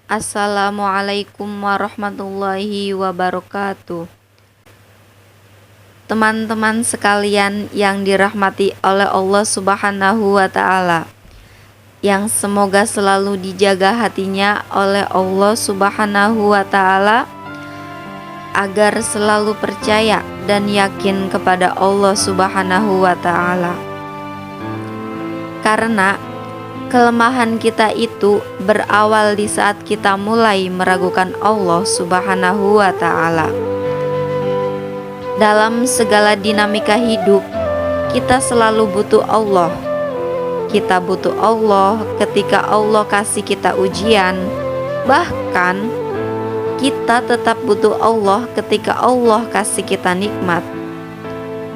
Assalamualaikum warahmatullahi wabarakatuh. Teman-teman sekalian yang dirahmati oleh Allah Subhanahu wa Ta'ala, yang semoga selalu dijaga hatinya oleh Allah Subhanahu wa Ta'ala, agar selalu percaya dan yakin kepada Allah Subhanahu wa Ta'ala. Karena kelemahan kita itu berawal di saat kita mulai meragukan Allah Subhanahu wa Ta'ala. Dalam segala dinamika hidup, kita selalu butuh Allah. Kita butuh Allah ketika Allah kasih kita ujian. Bahkan kita tetap butuh Allah ketika Allah kasih kita nikmat.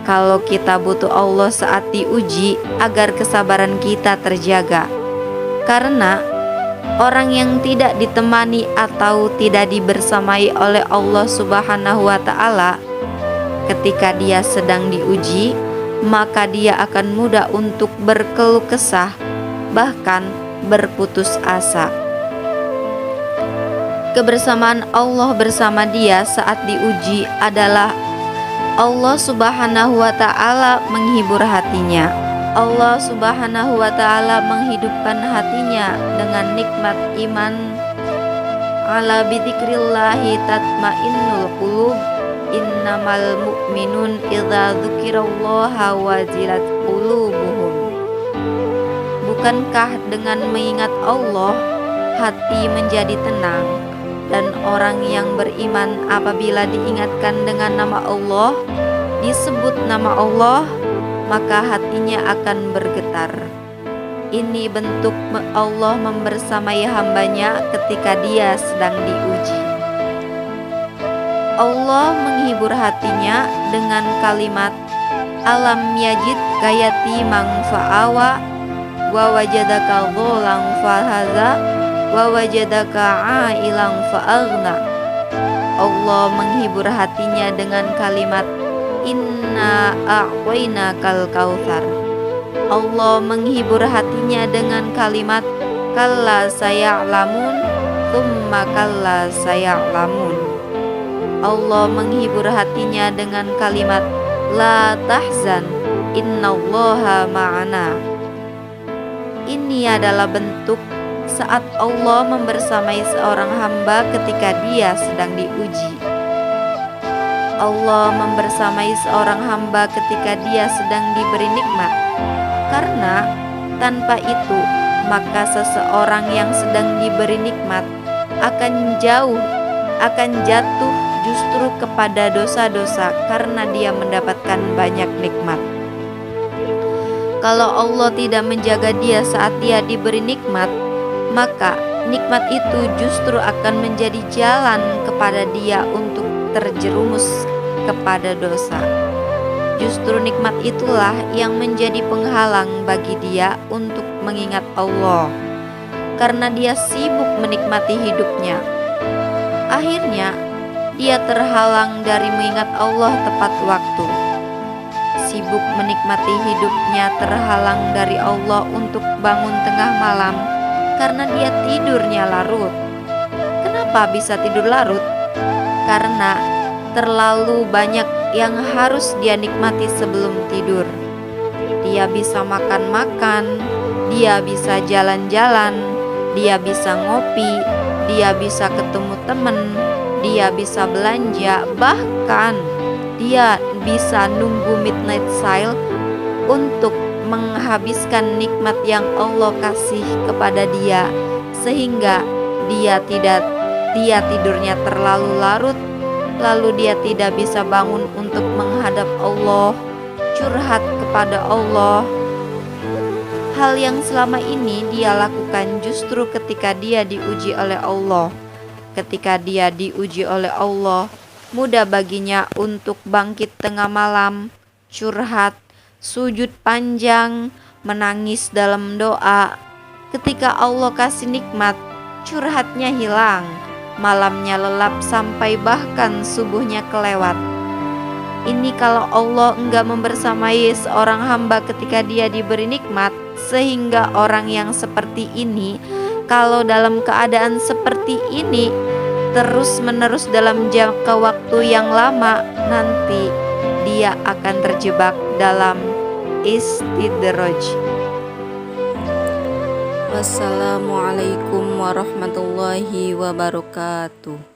Kalau kita butuh Allah saat diuji agar kesabaran kita terjaga. Karena orang yang tidak ditemani atau tidak dibersamai oleh Allah Subhanahu wa Ta'ala ketika dia sedang diuji, maka dia akan mudah untuk berkeluh kesah, bahkan berputus asa. Kebersamaan Allah bersama dia saat diuji adalah Allah Subhanahu wa Ta'ala menghibur hatinya. Allah Subhanahu wa Ta'ala menghidupkan hatinya dengan nikmat iman. Ala bidzikrillahi tatmainnul qulub. Innamal mu'minun idza dzukirallaha wajilat qulubuhum. Bukankah dengan mengingat Allah hati menjadi tenang? Dan orang yang beriman apabila diingatkan dengan nama Allah, disebut nama Allah, maka hatinya akan bergetar. Ini bentuk Allah membersamai hambanya ketika dia sedang diuji. Allah menghibur hatinya dengan kalimat alam yajid kayati mangfa'awa wa wajadaka dholang fahaza wa wajadaka ailang fa'aghna. Allah menghibur hatinya dengan kalimat inna a'wainakal kautsar. Allah menghibur hatinya dengan kalimat kalla saya'lamun tsumma kalla saya'lamun. Allah menghibur hatinya dengan kalimat la tahzan innallaha ma'ana. Ini adalah bentuk saat Allah membersamai seorang hamba ketika dia sedang diuji. Allah membersamai seorang hamba ketika dia sedang diberi nikmat. Karena tanpa itu, maka seseorang yang sedang diberi nikmat akan jatuh justru kepada dosa-dosa karena dia mendapatkan banyak nikmat. Kalau Allah tidak menjaga dia saat dia diberi nikmat, maka nikmat itu justru akan menjadi jalan kepada dia untuk terjerumus kepada dosa. Justru nikmat itulah yang menjadi penghalang bagi dia untuk mengingat Allah, karena dia sibuk menikmati hidupnya. Akhirnya dia terhalang dari mengingat Allah tepat waktu. Sibuk menikmati hidupnya terhalang dari Allah untuk bangun tengah malam karena dia tidurnya larut. Kenapa bisa tidur larut? Karena terlalu banyak yang harus dia nikmati sebelum tidur. Dia bisa makan-makan, dia bisa jalan-jalan, dia bisa ngopi, dia bisa ketemu temen, dia bisa belanja, bahkan dia bisa nunggu midnight sale untuk menghabiskan nikmat yang Allah kasih kepada dia, sehingga dia tidurnya terlalu larut, lalu dia tidak bisa bangun untuk menghadap Allah, curhat kepada Allah. Hal yang selama ini dia lakukan justru ketika dia diuji oleh Allah. Ketika dia diuji oleh Allah, mudah baginya untuk bangkit tengah malam, curhat, sujud panjang, menangis dalam doa. Ketika Allah kasih nikmat, curhatnya hilang, malamnya lelap sampai bahkan subuhnya kelewat. Ini kalau Allah enggak membersamai seorang hamba ketika dia diberi nikmat, sehingga orang yang seperti ini Kalau dalam keadaan seperti ini terus-menerus dalam jangka waktu yang lama, nanti dia akan terjebak dalam istidraj. Wassalamualaikum warahmatullahi wabarakatuh.